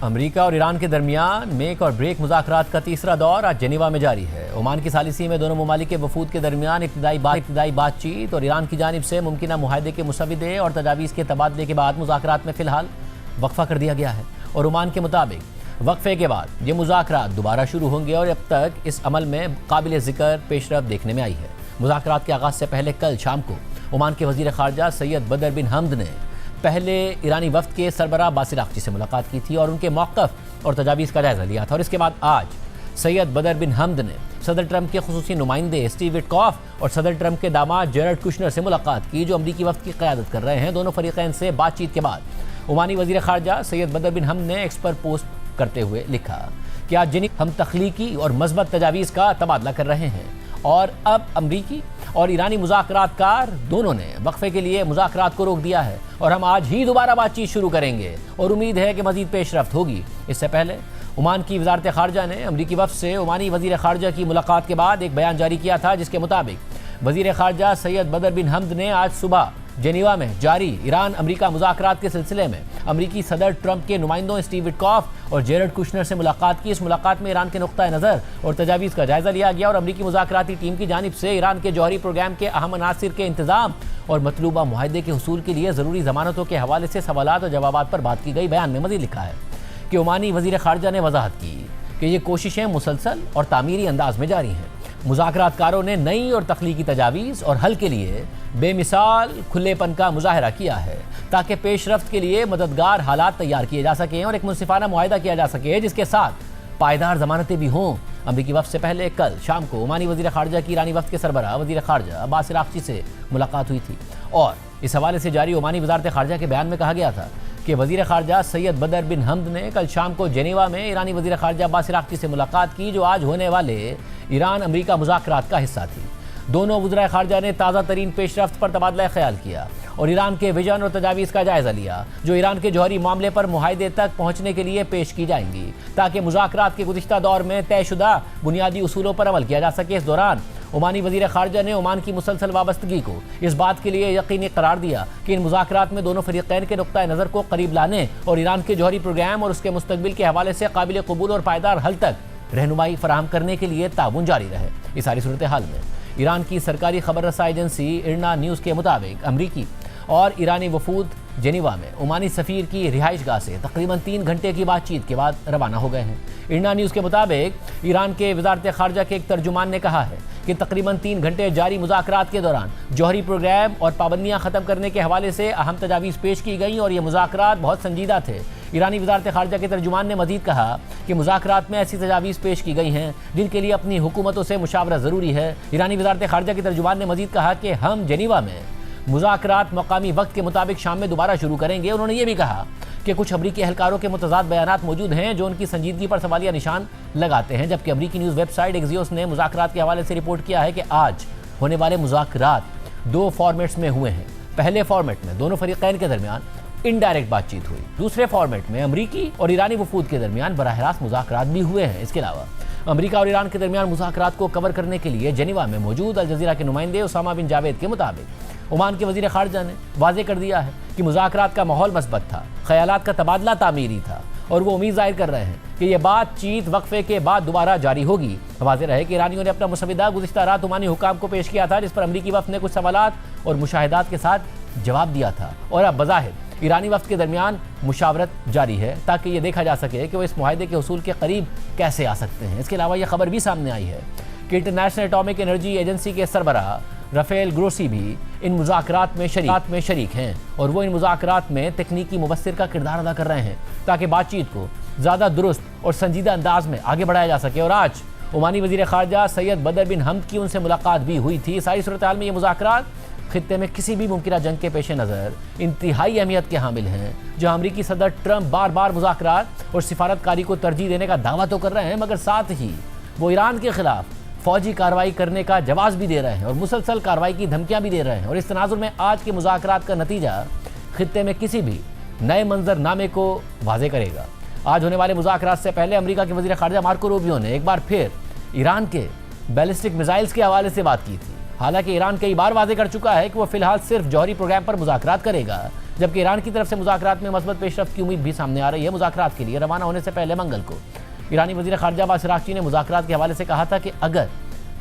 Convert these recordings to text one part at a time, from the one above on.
America और Iran के दरमियान मेक और ब्रेक मुज़ाकरात का तीसरा दौर आज जेनेवा में जारी है। ओमान की सालिसी में दोनों ममालिक के वफूद के दरमियान इब्तदाई बातचीत और ईरान की जानिब से मुमकिना मुआहदे के मुसविदे और तजावीज़ के तबादले के बाद मुज़ाकरात में फ़िलहाल वक्फा कर दिया गया है और ओमान के मुताबिक वक्फे के बाद ये मुज़ाकरात दोबारा शुरू होंगे और अब तक इस अमल में काबिल ज़िक्र पेशरफ देखने में आई है। मुज़ाकरात के आगाज़ से पहले कल शाम को ओमान के वज़ीर ख़ारजा सैयद बदर बिन हमद ने पहले ईरानी वफ्द के सरबराह बासिर आक़ची से मुलाकात की थी और उनके मौक़िफ़ और तजावीज़ का जायज़ा लिया था। और इसके बाद आज सैयद बदर बिन हमद ने सदर ट्रंप के खुसूसी नुमाइंदे स्टीव विटकॉफ और सदर ट्रंप के दामाद जेरेड कुशनर से मुलाकात की, जो अमरीकी वफ्द की क़यादत कर रहे हैं। दोनों फ़रीक़ैन से बातचीत के बाद ओमानी वज़ीर ख़ारजा सैयद बदर बिन हमद ने एक्स पर पोस्ट करते हुए लिखा कि आज जिन्हें हम तख्लीकी और मज़बत तजावीज़ का तबादला कर रहे हैं और अब अमरीकी और ईरानी मुज़ाकरातकार दोनों ने वक्फे के लिए मुज़ाकरात को रोक दिया है और हम आज ही दोबारा बातचीत शुरू करेंगे और उम्मीद है कि मज़ीद पेशरफ्त होगी। इससे पहले ओमान की वज़ारत ख़ारजा ने अमरीकी वफ़द से ओमानी वज़ीर ख़ारजा की मुलाकात के बाद एक बयान जारी किया था, जिसके मुताबिक वज़ीर ख़ारजा सैयद बदर बिन हमद ने आज सुबह जेनेवा में जारी ईरान अमरीका मुज़ाकरात के सिलसिले में अमरीकी सदर ट्रंप के नुमाइंदों स्टीव विटकॉफ और जेरेड कुशनर से मुलाकात की। इस मुलाकात में ईरान के नुक्ता नज़र और तजावीज़ का जायज़ा लिया गया और अमरीकी मुज़ाकराती टीम की जानिब से ईरान के जौहरी प्रोग्राम के अहम अनासिर के इंतज़ाम और मतलूबा मुआहदे के हुसूल के लिए ज़रूरी ज़मानतों के हवाले से सवालात और जवाबात पर बात की गई। बयान में मज़ीद लिखा है कि ओमानी वज़ीर ख़ारजा ने वजाहत की कि ये कोशिशें मुसलसल और तामीरी अंदाज में जारी हैं। मुज़ाकरातकारों ने नई और तख्लीकी तजावीज़ और हल के लिए बेमिसाल खुलेपन का मुजाहरा किया है ताकि पेशरफ्त के लिए मददगार हालात तैयार किए जा सकें और एक मुनसिफाना मुआहदा किया जा सके जिसके साथ पायदार ज़मानतें भी हों। अमरीकी वफ़द से पहले कल शाम को ओमानी वज़ीर ख़ारजा की ईरानी वफ़द के सरबराह वज़ीर ख़ारजा बासिर आक़ची से मुलाकात हुई थी और इस हवाले से जारी ओमानी वज़ारत ख़ारजा के बयान में कहा गया था कि वज़ीर ख़ारजा सैयद बदर बिन हमद ने कल शाम को जेनेवा में ईरानी वज़ीर ख़ारजा बासिर आक़ची से मुलाकात की, जो आज होने वाले ईरान अमरीका मुज़ाकरात का हिस्सा थी। दोनों वज़ीर ख़ारजा ने ताज़ा तरीन पेशरफ्त पर तबादला ख्याल किया और ईरान के विजन और तजावीज़ का जायज़ा लिया, जो ईरान के जौहरी मामले पर मुआहदे तक पहुँचने के लिए पेश की जाएंगी ताकि मुज़ाकरात के गुज़िश्ता दौर में तयशुदा बुनियादी उसूलों पर अमल किया जा सके। इस दौरान ओमानी वज़ीर ख़ारजा ने ओमान की मुसलसल वाबस्तगी को इस बात के लिए यकीनी करार दिया कि इन मुज़ाकरात में दोनों फ़रीक़ैन के नुक्ता नज़र को करीब लाने और ईरान के जौहरी प्रोग्राम और उसके मुस्तक़बिल के हवाले से काबिल कबूल और पायदार हल तक रहनुमाई फराहम करने के लिए ताउन जारी रहे। इस सारी सूरत हाल में ईरान की सरकारी खबर रसा एजेंसी इरना न्यूज़ के मुताबिक अमरीकी और ईरानी वफूद जेनेवा में ओमानी सफ़ीर की रिहाइशगाह से तकरीबन 3 घंटे की बातचीत के बाद रवाना हो गए हैं। इरना न्यूज़ के मुताबिक ईरान के वज़ारत ख़ारजा के एक तर्जुमान ने कहा है कि तकरीबन 3 घंटे जारी मुज़ाकरात के दौरान जौहरी प्रोग्राम और पाबंदियाँ ख़त्म करने के हवाले से अहम तजावीज़ पेश की गई और ये मुज़ाकरात बहुत संजीदा थे। ईरानी वज़ारत ख़ारजा के तर्जुमान ने मज़ीद कहा कि मुज़ाकरात में ऐसी तजावीज़ पेश की गई हैं जिनके लिए अपनी हुकूमतों से मुशावरा ज़रूरी है। ईरानी वज़ारत ख़ारजा के तर्जुमान ने मज़ीद कहा कि हम जेनेवा में मुज़ाकरात मकामी वक्त के मुताबिक शाम में दोबारा शुरू करेंगे। उन्होंने ये भी कहा कि कुछ अमरीकी एहलकारों के मुतज़ाद बयानात मौजूद हैं जो उनकी संजीदगी पर सवालिया निशान लगाते हैं, जबकि अमरीकी न्यूज़ वेबसाइट एक्सियोस ने मुज़ाकरात के हवाले से रिपोर्ट किया है कि आज होने वाले मुज़ाकरात 2 फॉर्मेट्स में हुए हैं। पहले फॉर्मेट में दोनों फ़रीक़ैन के दरमियान इनडायरेक्ट बातचीत हुई, दूसरे फॉर्मेट में अमरीकी और ईरानी वफूद के दरमियान बराह रास्त मुज़ाकरात भी हुए हैं। इसके अलावा अमरीका और ईरान के दरमियान मुज़ाकरात को कवर करने के लिए जेनेवा में मौजूद अल जज़ीरा के नुमाइंदे उसामा बिन जावेद के मुताबिक ओमान के वज़ीर ख़ारजा ने वाज़ेह कर दिया है कि मुज़ाकरात का माहौल मस्बत था, ख़यालात का तबादला तामीरी था और वो उम्मीद ज़ाहिर कर रहे हैं कि यह बातचीत वक्फे के बाद दोबारा जारी होगी। वाज़ेह रहे कि ईरानियों ने अपना मुसविदा गुज़िश्ता रात ओमानी हुकाम को पेश किया था, जिस पर अमरीकी वफ़द ने कुछ सवालात और मुशाहिदात के साथ जवाब दिया था और अब बज़ाहिर ईरानी वफ़द के दरमियान मुशावरत जारी है ताकि ये देखा जा सके कि वो इस मुआहदे के हुसूल के करीब कैसे आ सकते हैं। इसके अलावा यह खबर भी सामने आई है कि इंटरनेशनल एटॉमिक एनर्जी एजेंसी के सरबराह राफेल ग्रोसी भी इन मुज़ाकरात में शरीक हैं और वो इन मुज़ाकरात में तकनीकी मुबस्सिर का किरदार अदा कर रहे हैं ताकि बातचीत को ज़्यादा दुरुस्त और संजीदा अंदाज में आगे बढ़ाया जा सके। और आज ओमानी वज़ीर ख़ारजा सैयद बदर बिन हमद की उनसे मुलाकात भी हुई थी। सारी सूरत हाल में ये मुज़ाकरात खित्ते में किसी भी मुमकिन जंग के पेश नज़र इंतहाई अहमियत के हामिल हैं, जहाँ अमरीकी सदर ट्रंप बार बार मुज़ाकरात और सिफारतकारी को तरजीह देने का दावा तो कर रहे हैं, मगर साथ ही वो ईरान के ख़िलाफ़ फ़ौजी कार्रवाई करने का जवाब भी दे रहे हैं और मुसलसल कार्रवाई की धमकियाँ भी दे रहे हैं। और इस तनाजुर में आज के मुज़ाकरात का नतीजा खित्ते में किसी भी नए मंजरनामे को वाज़ेह करेगा। आज होने वाले मुज़ाकरात से पहले अमरीका के वज़ीर ख़ारजा मार्को रूबियो ने एक बार फिर ईरान के बैलिस्टिक मिसाइल्स के हवाले से बात की थी। हालांकि ईरान कई बार वाज़ेह कर चुका है कि वो फिलहाल सिर्फ जौहरी प्रोग्राम पर मुज़ाकरात करेगा, जबकि ईरान की तरफ से मुज़ाकरात में मस्बत पेशरफ्त की उम्मीद भी सामने आ रही है। मुज़ाकरात के लिए रवाना होने से पहले मंगल को ईरानी वज़ीर ख़ारजा अब्बास अराग़ची ने मुज़ाकरात के हवाले से कहा था कि अगर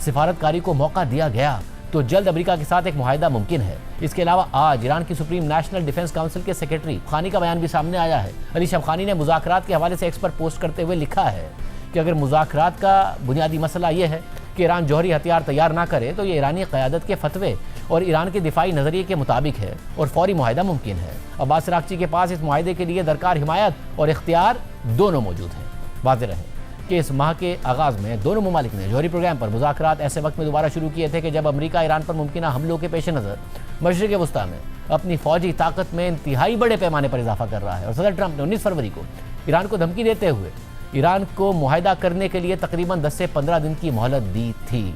सिफारतकारी को मौका दिया गया तो जल्द अमेरिका के साथ एक मुआहदा मुमकिन है। इसके अलावा आज ईरान की सुप्रीम नेशनल डिफेंस काउंसिल के सेक्रेटरी खानी का बयान भी सामने आया है। अली शबखानी ने मुज़ाकरात के हवाले से एक्स पर पोस्ट करते हुए लिखा है कि अगर मुज़ाकरात का बुनियादी मसला यह है कि ईरान जौहरी हथियार तैयार ना करे तो ये ईरानी क़यादत के फतवे और ईरान के दिफाई नज़रिए के मुताबिक है और फौरी मुआहदा मुमकिन है। अब्बास अराग़ची के पास इस मुआहदे के लिए दरकार हिमायत और इख्तियार दोनों मौजूद हैं। वाज़ेह रहे कि इस माह के आगाज़ में दोनों ममालिक ने जौहरी प्रोग्राम पर मुज़ाकरात ऐसे वक्त में दोबारा शुरू किए थे कि जब अमेरिका ईरान पर मुमकिन हमलों के पेश नज़र मशरिक़ वस्ता में अपनी फ़ौजी ताकत में इंतहाई बड़े पैमाने पर इजाफा कर रहा है। और सदर ट्रंप ने 19 फरवरी को ईरान को धमकी देते हुए ईरान को मुआहदा करने के लिए तकरीबन 10 से 15 दिन की मोहलत दी थी।